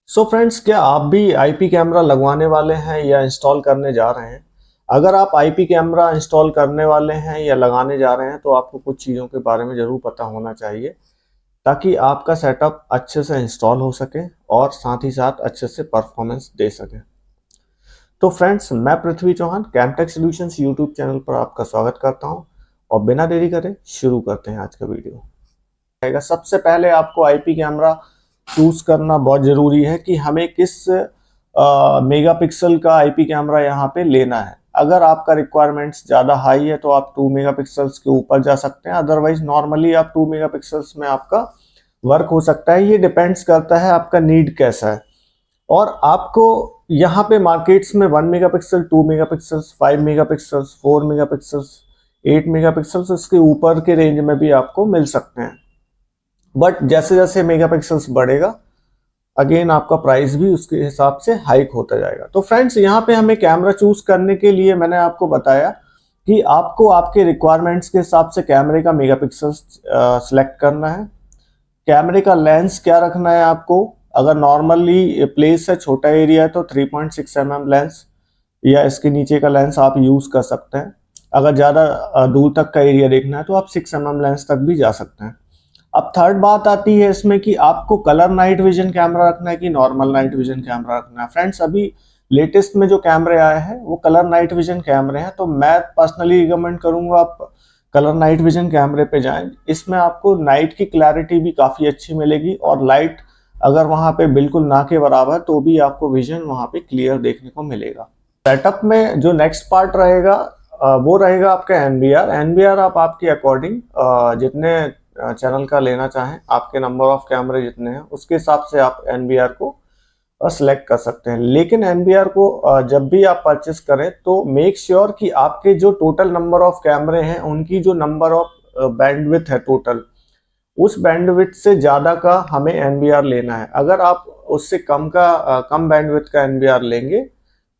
So friends, क्या आप भी आईपी कैमरा लगवाने वाले हैं या इंस्टॉल करने जा रहे हैं? अगर आप आईपी कैमरा इंस्टॉल करने वाले हैं या लगाने जा रहे हैं तो आपको कुछ चीज़ों के बारे में ज़रूर पता होना चाहिए ताकि आपका सेटअप अच्छे से इंस्टॉल हो सके और साथ ही साथ अच्छे से परफॉर्मेंस दे सके। तो फ्रेंड्स, मैं पृथ्वी चौहान कैमटेक सॉल्यूशंस यूट्यूब चैनल पर आपका स्वागत करता हूं और बिना देरी करे शुरू करते हैं आज का वीडियो। सबसे पहले आपको आईपी कैमरा चूज करना बहुत जरूरी है कि हमें किस मेगापिक्सल का आईपी कैमरा यहाँ पे लेना है। अगर आपका रिक्वायरमेंट्स ज़्यादा हाई है तो आप 2 मेगापिक्सल्स के ऊपर जा सकते हैं, अदरवाइज नॉर्मली आप 2 मेगापिक्सल्स में आपका वर्क हो सकता है। ये डिपेंड्स करता है आपका नीड कैसा है और आपको यहाँ पे मार्केट्स में 1 megapixel, 2 megapixels, 5 megapixels, 4 megapixels, 8 megapixels, इसके ऊपर के रेंज में भी आपको मिल सकते हैं। बट जैसे जैसे मेगापिक्सल्स बढ़ेगा अगेन आपका प्राइस भी उसके हिसाब से हाइक होता जाएगा। तो फ्रेंड्स, यहाँ पे हमें कैमरा चूज करने के लिए मैंने आपको बताया कि आपको आपके रिक्वायरमेंट्स के हिसाब से कैमरे का मेगापिक्सल सिलेक्ट करना है। कैमरे का लेंस क्या रखना है आपको। अगर नॉर्मली प्लेस है, छोटा एरिया है तो 3.6 mm लेंस या इसके नीचे का लेंस आप यूज कर सकते हैं। अगर ज़्यादा दूर तक का एरिया देखना है तो आप 6 mm लेंस तक भी जा सकते हैं। अब थर्ड बात आती है इसमें कि आपको कलर नाइट विजन कैमरा रखना है कि नॉर्मल नाइट विजन कैमरा रखना है। फ्रेंड्स, अभी लेटेस्ट में जो कैमरे आए हैं वो कलर नाइट विजन कैमरे हैं, तो मैं पर्सनली रिकमेंड करूंगा आप कलर नाइट विजन कैमरे पे जाएं। इसमें आपको नाइट की क्लैरिटी भी काफ़ी अच्छी मिलेगी और लाइट अगर वहाँ पे बिल्कुल ना के बराबर तो भी आपको विजन वहाँ पे क्लियर देखने को मिलेगा। सेटअप में जो नेक्स्ट पार्ट रहेगा वो रहेगा आपका एनबीआर। एनबीआर आप आपके अकॉर्डिंग जितने चैनल का लेना चाहें, आपके नंबर ऑफ कैमरे जितने हैं उसके हिसाब से आप एनबीआर को सिलेक्ट कर सकते हैं। लेकिन एनबीआर को जब भी आप परचेस करें तो मेक श्योर कि आपके जो टोटल नंबर ऑफ कैमरे हैं उनकी जो नंबर ऑफ बैंडविड्थ है टोटल, उस बैंडविड्थ से ज़्यादा का हमें एनबीआर लेना है। अगर आप उससे कम बैंडविड्थ का एनबीआर लेंगे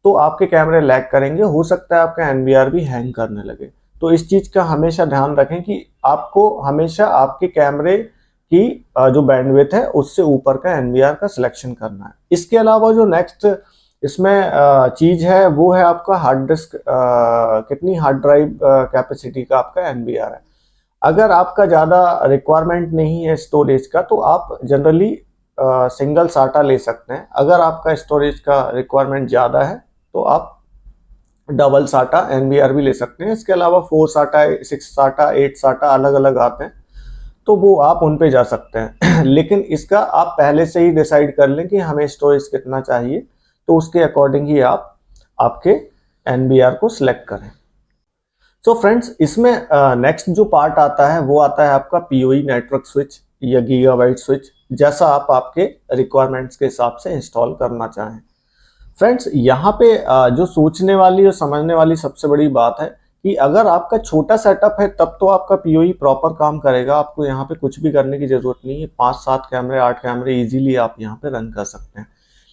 तो आपके कैमरे लैग करेंगे, हो सकता है आपका एनबीआर भी हैंग करने लगे। तो इस चीज़ का हमेशा ध्यान रखें कि आपको हमेशा आपके कैमरे की जो बैंडविड्थ है उससे ऊपर का एनबीआर का सिलेक्शन करना है। इसके अलावा जो नेक्स्ट इसमें चीज़ है वो है आपका हार्ड डिस्क, कितनी हार्ड ड्राइव कैपेसिटी का आपका एनबीआर है। अगर आपका ज़्यादा रिक्वायरमेंट नहीं है स्टोरेज का तो आप जनरली सिंगल साटा ले सकते हैं। अगर आपका स्टोरेज का रिक्वायरमेंट ज़्यादा है तो आप डबल साटा एनबीआर भी ले सकते हैं। इसके अलावा 4 साटा, 6 साटा, 8 साटा अलग अलग आते हैं, तो वो आप उन पे जा सकते हैं। लेकिन इसका आप पहले से ही डिसाइड कर लें कि हमें स्टोरेज कितना चाहिए, तो उसके अकॉर्डिंग ही आप आपके एनबीआर को सिलेक्ट करें। सो फ्रेंड्स, इसमें नेक्स्ट जो पार्ट आता है वो आता है आपका पीओई नेटवर्क स्विच या गीगाबाइट स्विच, जैसा आप आपके रिक्वायरमेंट्स के हिसाब से इंस्टॉल करना चाहें। फ्रेंड्स, यहाँ पे जो सोचने वाली और समझने वाली सबसे बड़ी बात है कि अगर आपका छोटा सेटअप है तब तो आपका पीओई प्रॉपर काम करेगा, आपको यहाँ पे कुछ भी करने की जरूरत नहीं है। 5-7 कैमरे, 8 कैमरे इजीली आप यहाँ पे रन कर सकते हैं।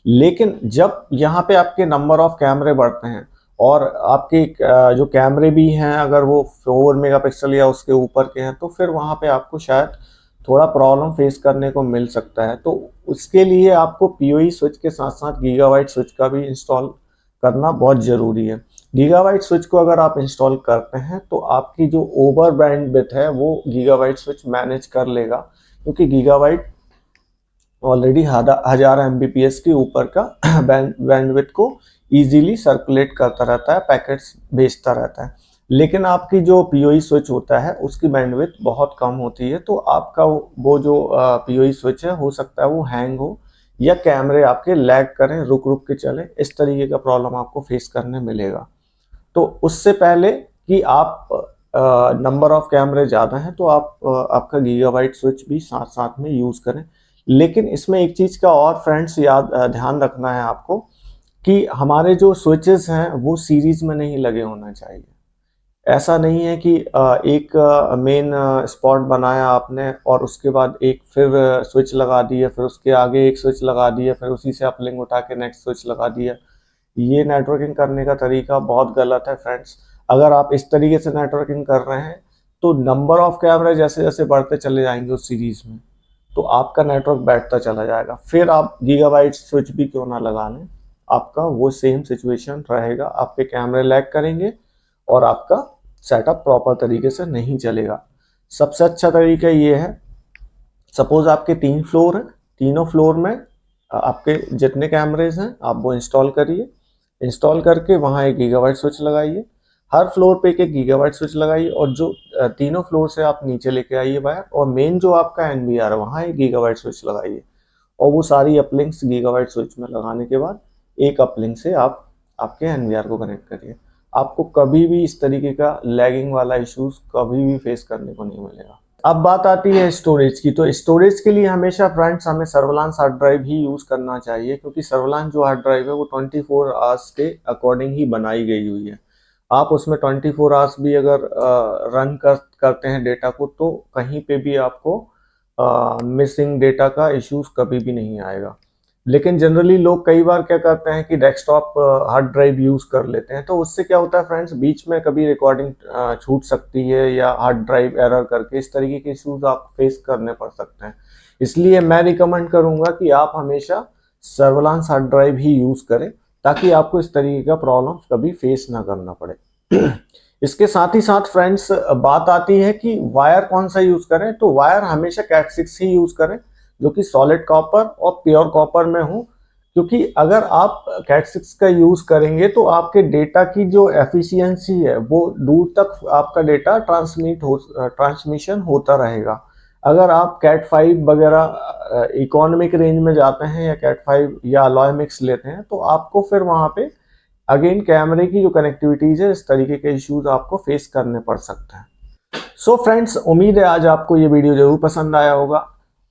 लेकिन जब यहाँ पे आपके नंबर ऑफ कैमरे बढ़ते हैं और आपके जो कैमरे भी हैं अगर वो 4 मेगापिक्सल या उसके ऊपर के हैं तो फिर वहाँ पे आपको शायद थोड़ा प्रॉब्लम फेस करने को मिल सकता है। तो उसके लिए आपको पीओई स्विच के साथ साथ गीगाबाइट स्विच का भी इंस्टॉल करना बहुत ज़रूरी है। गीगाबाइट स्विच को अगर आप इंस्टॉल करते हैं तो आपकी जो ओवर बैंडविड्थ है वो गीगाबाइट स्विच मैनेज कर लेगा, क्योंकि गीगाबाइट ऑलरेडी 1000 एमबीपीएस के ऊपर का बैंडविड्थ को इजीली सर्कुलेट करता रहता है, पैकेट्स भेजता रहता है। लेकिन आपकी जो पीओई स्विच होता है उसकी बैंडविड्थ बहुत कम होती है, तो आपका वो जो पीओई स्विच है हो सकता है वो हैंग हो या कैमरे आपके लैग करें, रुक रुक के चले, इस तरीके का प्रॉब्लम आपको फेस करने मिलेगा। तो उससे पहले कि आप नंबर ऑफ कैमरे ज़्यादा हैं तो आप आपका गीगाबाइट स्विच भी साथ साथ में यूज़ करें। लेकिन इसमें एक चीज़ का और फ्रेंड्स ध्यान रखना है आपको कि हमारे जो स्विचेस हैं वो सीरीज में नहीं लगे होना चाहिए। ऐसा नहीं है कि एक मेन स्पॉट बनाया आपने और उसके बाद एक फिर स्विच लगा दिया, फिर उसके आगे एक स्विच लगा दिया, फिर उसी से अपलिंक उठा के नेक्स्ट स्विच लगा दिया। ये नेटवर्किंग करने का तरीका बहुत गलत है फ्रेंड्स। अगर आप इस तरीके से नेटवर्किंग कर रहे हैं तो नंबर ऑफ कैमरे जैसे जैसे बढ़ते चले जाएंगे उस सीरीज में, तो आपका नेटवर्क बैठता चला जाएगा। फिर आप गीगाबाइट स्विच भी क्यों ना लगा लें, आपका वो सेम सिचुएशन रहेगा, आपके कैमरे लैग करेंगे और आपका सेटअप प्रॉपर तरीके से नहीं चलेगा। सबसे अच्छा तरीका ये है, सपोज आपके 3 फ्लोर हैं, तीनों फ्लोर में आपके जितने कैमरेज हैं आप वो इंस्टॉल करिए। इंस्टॉल करके वहाँ एक गीगाबाइट स्विच लगाइए, हर फ्लोर पे एक गीगाबाइट स्विच लगाइए और जो तीनों फ्लोर से आप नीचे लेके आइए वायर, और मेन जो आपका एनवीआर है वहाँ एक गीगाबाइट स्विच लगाइए। और वो सारी अपलिंक्स गीगाबाइट स्विच में लगाने के बाद एक अपलिंक से आप आपके एनवीआर को कनेक्ट करिए। आपको कभी भी इस तरीके का लैगिंग वाला इश्यूज कभी भी फेस करने को नहीं मिलेगा। अब बात आती है स्टोरेज की। तो स्टोरेज के लिए हमेशा फ्रेंड्स हमें सर्वलांस हार्ड ड्राइव ही यूज करना चाहिए, क्योंकि सर्वलांस जो हार्ड ड्राइव है वो 24 आवर्स के अकॉर्डिंग ही बनाई गई हुई है। आप उसमें 24 आवर्स भी अगर रन करते हैं डेटा को, तो कहीं पे भी आपको मिसिंग डेटा का इश्यूज कभी भी नहीं आएगा। लेकिन जनरली लोग कई बार क्या करते हैं कि डेस्कटॉप हार्ड ड्राइव यूज कर लेते हैं, तो उससे क्या होता है फ्रेंड्स, बीच में कभी रिकॉर्डिंग छूट सकती है या हार्ड ड्राइव एरर करके इस तरीके के इश्यूज आप फेस करने पड़ सकते हैं। इसलिए मैं रिकमेंड करूंगा कि आप हमेशा सर्वलांस हार्ड ड्राइव ही यूज करें, ताकि आपको इस तरीके का प्रॉब्लम कभी फेस ना करना पड़े। इसके साथ ही साथ फ्रेंड्स बात आती है कि वायर कौन सा यूज करें। तो वायर हमेशा कैट6 ही यूज करें, जो कि सॉलिड कॉपर और प्योर कॉपर में हो, क्योंकि अगर आप कैट6 का यूज करेंगे तो आपके डेटा की जो एफिशिएंसी है वो दूर तक आपका डेटा ट्रांसमिशन होता रहेगा। अगर आप कैट5 वगैरह इकोनॉमिक रेंज में जाते हैं या कैट5 या अलॉय मिक्स लेते हैं, तो आपको फिर वहां पे अगेन कैमरे की जो कनेक्टिविटीज है इस तरीके के इश्यूज आपको फेस करने पड़ सकते हैं। सो फ्रेंड्स, उम्मीद है आज आपको ये वीडियो जरूर पसंद आया होगा।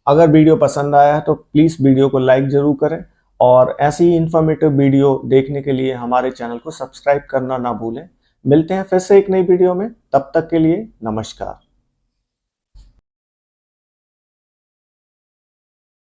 अगर वीडियो पसंद आया है तो प्लीज़ वीडियो को लाइक ज़रूर करें, और ऐसी ही इन्फॉर्मेटिव वीडियो देखने के लिए हमारे चैनल को सब्सक्राइब करना ना भूलें। मिलते हैं फिर से एक नई वीडियो में, तब तक के लिए नमस्कार।